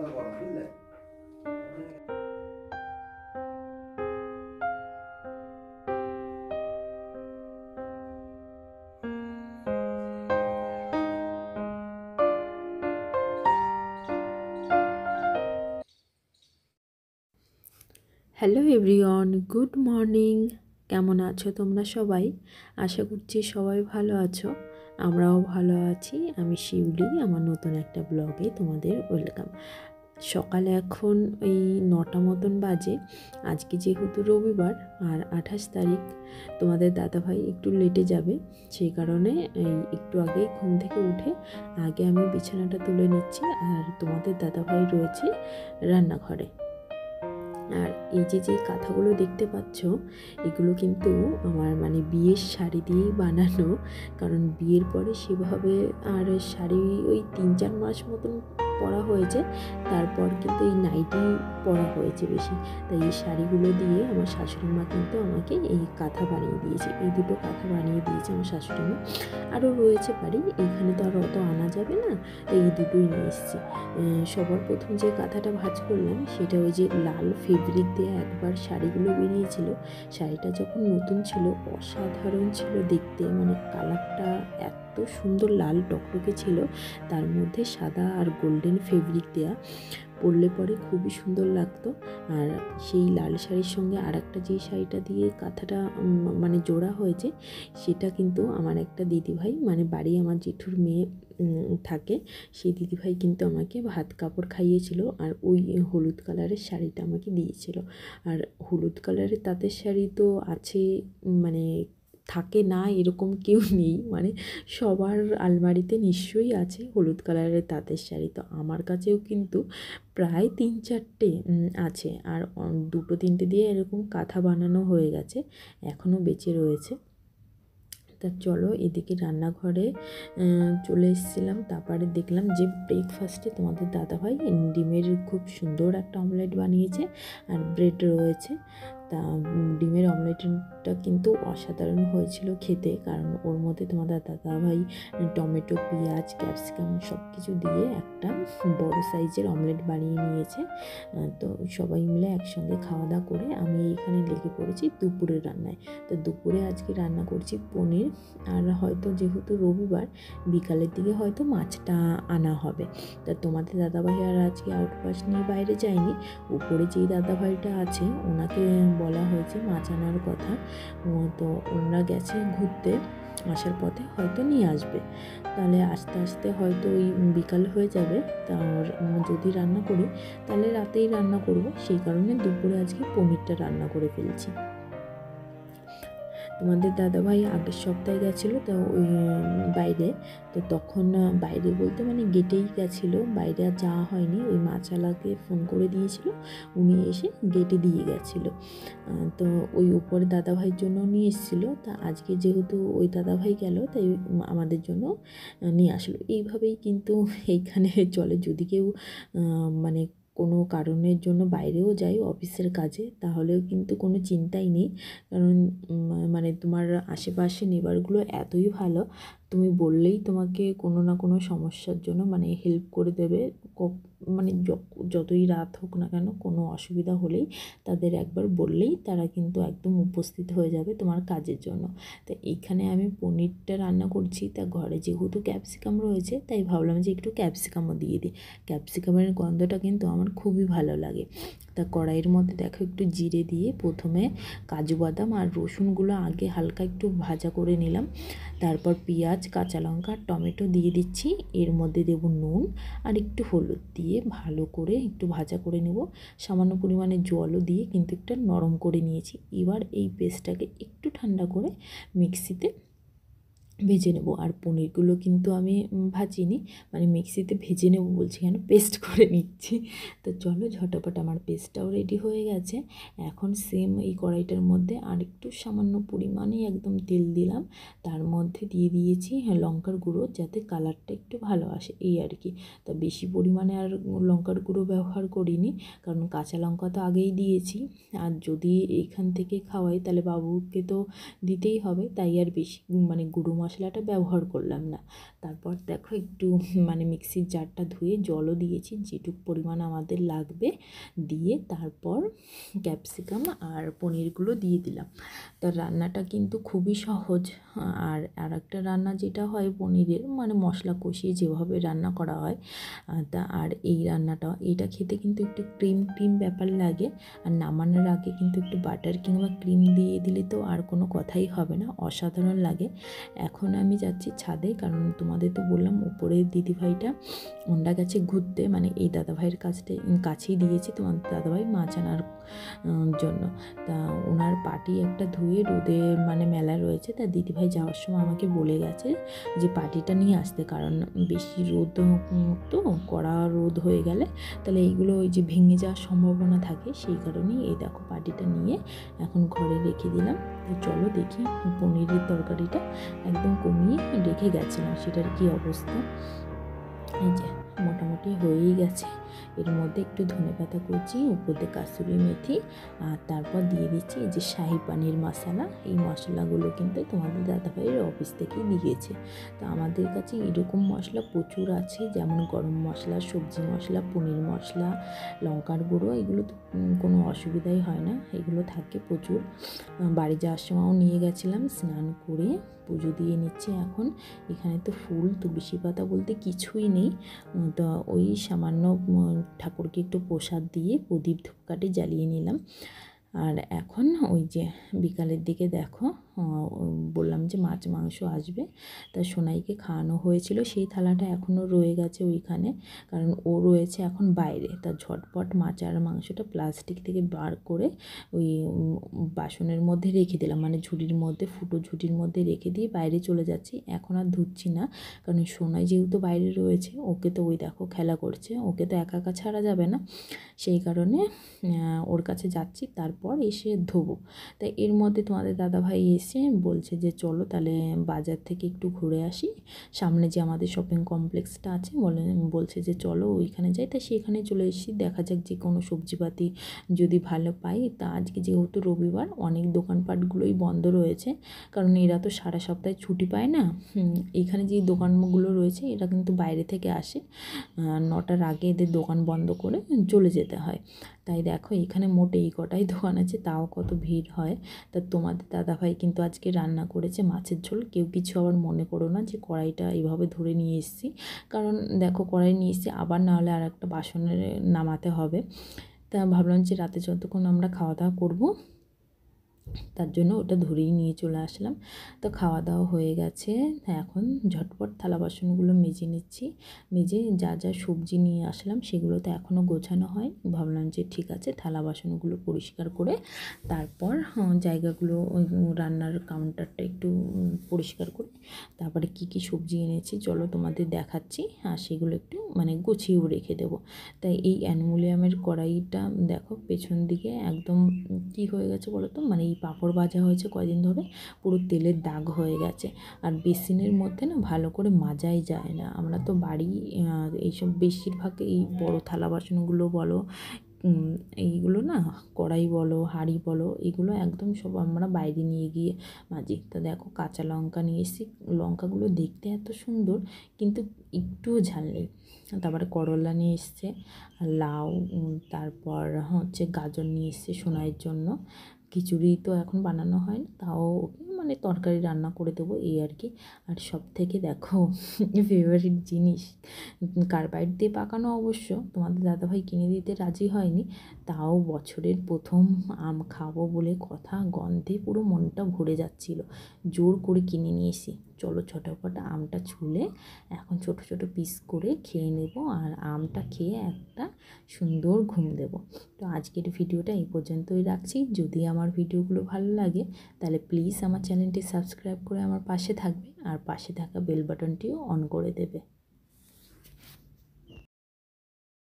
Hello everyone, good morning. কেমন আছো তোমরা সবাই? আশা করছি সবাই ভালো আছো, আমরাও ভালো আছি। আমি শিউলি, আমার নতুন একটা ব্লগে তোমাদের ওয়েলকাম। সকালে এখন এই 9টা মতন বাজে। আজকে যেহেতু রবিবার আর 28 তারিখ, তোমাদের দাদাভাই একটু লেটে যাবে, সেই কারণে এই একটু আগেই ঘুম থেকে উঠে আগে আমি বিছানাটা তুলে নিচ্ছি, আর তোমাদের দাদাভাই রয়েছে রান্নাঘরে। আর এই যে কাঁথাগুলো দেখতে পাচ্ছ, এগুলো কিন্তু আমার বিয়ের শাড়ি দিয়েই বানানো। কারণ বিয়ের পরে সেভাবে আর শাড়ি ওই 3-4 মাস মতন পরা হয়েছে, তারপর কিন্তু এই নাইটি পরা হয়েছে বেশি। তাই এই শাড়িগুলো দিয়ে আমার শাশুড়ি মা কিন্তু আমাকে এই কাঁথা বানিয়ে দিয়েছে, এই দুটো কাঁথা বানিয়ে দিয়েছে আমার শাশুড়ি মা। আরও রয়েছে বাড়ি, এইখানে তো আর অত আনা যাবে না, তাই এই দুটোই নিয়ে এসেছি। সবার প্রথম যে কাঁথাটা ভাঁজ করলাম সেটা ওই যে লাল ফেব্রিক দিয়ে একবার শাড়িগুলো বেরিয়েছিল। শাড়িটা যখন নতুন ছিল অসাধারণ ছিল দেখতে, কালারটা এত সুন্দর লাল টকটকে ছিল, তার মধ্যে সাদা আর গোল্ডেন ফেব্রিক দেয়া, পরলে পরে খুবই সুন্দর লাগতো। আর সেই লাল শাড়ির সঙ্গে আর একটা যেই শাড়িটা দিয়ে কাঁথাটা জোড়া হয়েছে, সেটা কিন্তু আমার একটা দিদিভাই, বাড়ি আমার জেঠুর মেয়ে থাকে, সেই দিদিভাই কিন্তু আমাকে ভাত কাপড় খাইয়েছিল, আর ওই হলুদ কালারের শাড়িটা আমাকে দিয়েছিল। আর হলুদ কালারের তাঁতের শাড়ি তো আছে, থাকে না এরকম কেউ নেই, সবার আলমারিতে নিশ্চয়ই আছে হলুদ কালারের তাঁতের শাড়ি। তো আমার কাছেও কিন্তু প্রায় 3-4টে আছে, আর 2-3টে দিয়ে এরকম কাঁথা বানানো হয়ে গেছে, এখনও বেঁচে রয়েছে। তা চলো এদিকে রান্নাঘরে চলে এসেছিলাম। তারপরে দেখলাম যে ব্রেকফাস্টে তোমাদের দাদাভাই ডিমের খুব সুন্দর একটা অমলেট বানিয়েছে, আর ব্রেড রয়েছে। তা ডিমের অমলেটটা কিন্তু অসাধারণ হয়েছিল খেতে, কারণ ওর মধ্যে তোমাদের দাদাভাই টমেটো, পেঁয়াজ, ক্যাপসিকাম সব কিছু দিয়ে একটা বড় সাইজের অমলেট বানিয়ে নিয়েছে। তো সবাই মিলে একসঙ্গে খাওয়া দাওয়া করে আমি এখানে লেগে পড়েছি দুপুরের রান্নায়। তো দুপুরে আজকে রান্না করছি পনির, আর হয়তো যেহেতু রবিবার বিকালের দিকে হয়তো মাছটা আনা হবে। তা তোমাদের দাদাভাই আর আজকে আউটপাস নিয়ে বাইরে যায়নি, উপরে যেই দাদাভাইটা আছে ওনাকে বলা হয়েছে মাছ আনার কথা। তো ওনারা গেছে ঘুরতে, আসার পথে হয়তো নিয়ে আসবে, তাহলে আস্তে আস্তে হয়তো ওই বিকাল হয়ে যাবে। তা যদি রান্না করি তাহলে রাতেই রান্না করব, সেই কারণে দুপুরে আজকে পনিরটা রান্না করে ফেলছি। তোমাদের দাদাভাই আগের সপ্তাহে গেছিলো, তো ওই বাইরে, তো তখন বাইরে বলতে গেটেই গেছিলো, বাইরে আর যাওয়া হয়নি। ওই মাছওয়ালাকে ফোন করে দিয়েছিল, উনি এসে গেটে দিয়ে গেছিলো। তো ওই উপরে দাদাভাইয়ের জন্য নিয়ে এসেছিলো। তা আজকে যেহেতু ওই দাদাভাই গেল, তাই আমাদের জন্য নিয়ে আসলো। এইভাবেই কিন্তু এইখানে চলে, যদি কেউ কোনো কারণের জন্য বাইরেও যাই অফিসের কাজে, তাহলেও কিন্তু কোনো চিন্তাই নেই, কারণ তোমার আশেপাশে নেবারগুলো এতই ভালো, তুমি বললেই তোমাকে কোনো না কোনো সমস্যার জন্য হেল্প করে দেবে। যতই রাত হোক না কেন, কোনো অসুবিধা হলেই তাদের একবার বললেই তারা কিন্তু একদম উপস্থিত হয়ে যাবে তোমার কাজের জন্য। তা এইখানে আমি পনিরটা রান্না করছি, তা ঘরে যেহেতু ক্যাপসিকাম রয়েছে, তাই ভাবলাম যে একটু ক্যাপসিকামও দিয়ে দিই। ক্যাপসিকামের গন্ধটা কিন্তু আমার খুবই ভালো লাগে। তা কড়াইয়ের মধ্যে দেখো একটু জিরে দিয়ে প্রথমে কাজু বাদাম আর রসুনগুলো আগে হালকা একটু ভাজা করে নিলাম, তারপর পেঁয়াজ, কাঁচা লঙ্কা, টমেটো দিয়ে দিচ্ছি, এর মধ্যে দেবো নুন আর একটু হলুদ দিয়ে ভালো করে একটু ভাজা করে নেব। সামান্য পরিমাণে জলও দিয়ে কিন্তু একটু নরম করে নিয়েছি। এবার এই পেস্টটাকে একটু ঠান্ডা করে মিক্সিতে ভেজে নেব। আর পনিরগুলো কিন্তু আমি ভাজিনি, মিক্সিতে ভেজে নেব বলছি কেন, পেস্ট করে নিচ্ছি। তো চলো ঝটপট আমার পেস্টটাও রেডি হয়ে গেছে। এখন সেম এই কড়াইটার মধ্যে আর একটু সামান্য পরিমাণে একদম তেল দিলাম, তার মধ্যে দিয়ে দিয়েছি লঙ্কার গুঁড়ো, যাতে কালারটা একটু ভালো আসে, এই আর কি। তা বেশি পরিমাণে আর লঙ্কার গুঁড়ো ব্যবহার করিনি, কারণ কাঁচা লঙ্কা তো আগেই দিয়েছি, আর যদি এইখান থেকে খাওয়াই তাহলে বাবুকে তো দিতেই হবে, তাই আর বেশি গুঁড়ো মশলাটা ব্যবহার করলাম না। তারপর দেখো একটু মানে মিক্সির জারটা ধুয়ে জলও দিয়েছি যেটুকু পরিমাণ আমাদের লাগবে, দিয়ে তারপর ক্যাপসিকাম আর পনিরগুলো দিয়ে দিলাম। তো রান্নাটা কিন্তু খুবই সহজ। আর একটা রান্না যেটা হয় পনিরের মানে মশলা কষিয়ে যেভাবে রান্না করা হয়, আর এই রান্নাটা এটা খেতে কিন্তু একটু ক্রিম ক্রিম ব্যাপার লাগে। আর নামানোর আগে কিন্তু একটু বাটার কিংবা ক্রিম দিয়ে দিলে তো আর কোনো কথাই হবে না, অসাধারণ লাগে। এখন আমি যাচ্ছি ছাদে, কারণ তোমাদের তো বললাম উপরের দিদিভাইটা ওন্ডা গেছে ঘুরতে, মানে এই দাদাভাইয়ের কাছেই দিয়েছি তোমার দাদাভাই মাছ আনার জন্য। তা ওনার পাটি একটা ধুয়ে রোদে মানে মেলা রয়েছে, তা দিদিভাই যাওয়ার সময় আমাকে বলে গেছে যে পাটিটা নিয়ে আসতে, কারণ বেশি রোদ তো কড়া রোদ হয়ে গেলে তাহলে এইগুলো ওই যে ভেঙে যাওয়ার সম্ভাবনা থাকে, সেই কারণেই এই দেখো পাটিটা নিয়ে এখন ঘরে রেখে দিলাম। চলো দেখি পনিরের তরকারিটা একদম কমিয়ে রেখে গেছিলাম সেটার কি অবস্থা। এই যে মোটামুটি হয়েই গেছে। এর মধ্যে একটু ধনেপাতা কুচি, উপর দিয়ে কাসুরি মেথি, আর তারপর দিয়ে দিচ্ছি এই যে শাহি পানির মশলা। এই মশলাগুলো কিন্তু তোমাদের দাদাভাইয়ের অফিস থেকেই দিয়েছে। তো আমাদের কাছে এরকম মশলা প্রচুর আছে, যেমন গরম মশলা, সবজি মশলা, পনির মশলা, লঙ্কার গুঁড়ো, এগুলো তো কোনো অসুবিধাই হয় না, এগুলো থাকে প্রচুর। বাড়ি যাওয়ার সময়ও নিয়ে গেছিলাম। স্নান করে পুজো দিয়ে নিচ্ছি এখন। এখানে তো ফুল তুলসী পাতা বলতে কিছুই নেই, তো ওই সামান্য ঠাকুরকে একটু প্রসাদ দিয়ে প্রদীপ ধূপকাঠি জ্বালিয়ে নিলাম। আর এখন ওই যে বিকালের দিকে দেখো বললাম যে মাছ মাংস আসবে, তা সোনাইকে খাওয়ানো হয়েছিল, সেই থালাটা এখনও রয়ে গেছে ওইখানে, কারণ ও রয়েছে এখন বাইরে। তা ঝটপট মাছ আর মাংসটা প্লাস্টিক থেকে বার করে ওই বাসনের মধ্যে রেখে দিলাম, মানে ঝুড়ির মধ্যে, ফুটো ঝুড়ির মধ্যে রেখে দিয়ে বাইরে চলে যাচ্ছি। এখন আর ধুচ্ছি না, কারণ সোনাই যেহেতু বাইরে রয়েছে, ওকে তো ওই দেখো খেলা করছে, ওকে তো একা একা ছাড়া যাবে না, সেই কারণে ওর কাছে যাচ্ছি, তারপর এসে ধোবো। তাই এর মধ্যে তোমাদের দাদাভাই এসে বলছে যে চলো তাহলে বাজার থেকে একটু ঘুরে আসি, সামনে যে আমাদের শপিং কমপ্লেক্সটা আছে বলছে যে চলো ওইখানে যাই। তাই সেখানে চলে এসেছি, দেখা যাক যে কোনো সবজিপাতি যদি ভালো পাই। তা আজকে যেহেতু রবিবার, অনেক দোকানপাটগুলোই বন্ধ রয়েছে, কারণ এরা তো সারা সপ্তাহে ছুটি পায় না। এইখানে যে দোকানগুলো রয়েছে এরা কিন্তু বাইরে থেকে আসে, 9টার আগে এদের দোকান বন্ধ করে চলে যেতে হয়। তাই দেখো এখানে মোটে এই কটাই দোকান আছে, তাও কত ভিড় হয়। তা তোমাদের দাদাভাই কিন্তু আজকে রান্না করেছে মাছের ঝোল। কেউ কিছু আবার মনে করো না যে কড়াইটা এইভাবে ধরে নিয়ে এসেছি, কারণ দেখো কড়াই নিয়ে এসেছি, আবার না হলে আর একটা বাসনে নামাতে হবে। তা ভাবলাম যে রাতে যতক্ষণ আমরা খাওয়া দাওয়া করবো, তার জন্য ওটা ধরেই নিয়ে চলে আসলাম। তো খাওয়া দাওয়া হয়ে গেছে, এখন ঝটপট থালা বাসনগুলো মেজে নিচ্ছি। মেজে যা যা সবজি নিয়ে আসলাম সেগুলো তো এখনও গোছানো হয়, ভাবলাম যে ঠিক আছে থালা বাসনগুলো পরিষ্কার করে তারপর জায়গাগুলো রান্নার কাউন্টারটা একটু পরিষ্কার করে তারপরে কি কি সবজি এনেছি চলো তোমাদের দেখাচ্ছি, আর সেগুলো একটু মানে গুছিয়েও রেখে দেবো। তাই এই অ্যালুমিনিয়ামের কড়াইটা দেখো পেছন দিকে একদম কি হয়ে গেছে বলো তো, মানে এই পাঁপড় ভাজা হয়েছে কয়দিন ধরে, পুরো তেলের দাগ হয়ে গেছে। আর বেসিনের মধ্যে না ভালো করে মাজাই যায় না। আমরা তো বাড়ি এইসব বেশিরভাগ এই বড় থালা বাসনগুলো বলো, এইগুলো না কড়াই বলো হাঁড়ি বলো, এগুলো একদম সব আমরা বাইরে নিয়ে গিয়ে মাজি। তো দেখো কাঁচা লঙ্কা নিয়ে এসেছি, লঙ্কাগুলো দেখতে এত সুন্দর কিন্তু একটুও ঝাল নেই। তারপরে করলা নিয়ে এসছে, লাউ, তারপর হচ্ছে গাজর নিয়ে এসছে সোনাইয়ের জন্য। খিচুড়ি তো এখন বানানো হয় না, তাও ওকে মানে তরকারি রান্না করে দেবো এই আর কি। আর সব থেকে দেখো ফেভারিট জিনিস, কার্বাইড দিয়ে পাকানো অবশ্য, তোমাদের দাদাভাই কিনে দিতে রাজি হয়নি, তাও বছরের প্রথম আম খাবো বলে কথা, গন্ধে পুরো মনটা ভরে যাচ্ছিল, জোর করে কিনে নিয়ে এসি। চলো ছোটোখাটো আমটা ছুলে এখন ছোট ছোট পিস করে খেয়ে নেব, আর আমটা খেয়ে একটা সুন্দর ঘুম দেব। তো আজকের ভিডিওটা এই পর্যন্তই রাখছি। যদি আমার ভিডিওগুলো ভালো লাগে তাহলে প্লিজ আমার চ্যানেলটি সাবস্ক্রাইব করে আমার পাশে থাকবে, আর পাশে থাকা বেল বাটনটিও অন করে দেবে।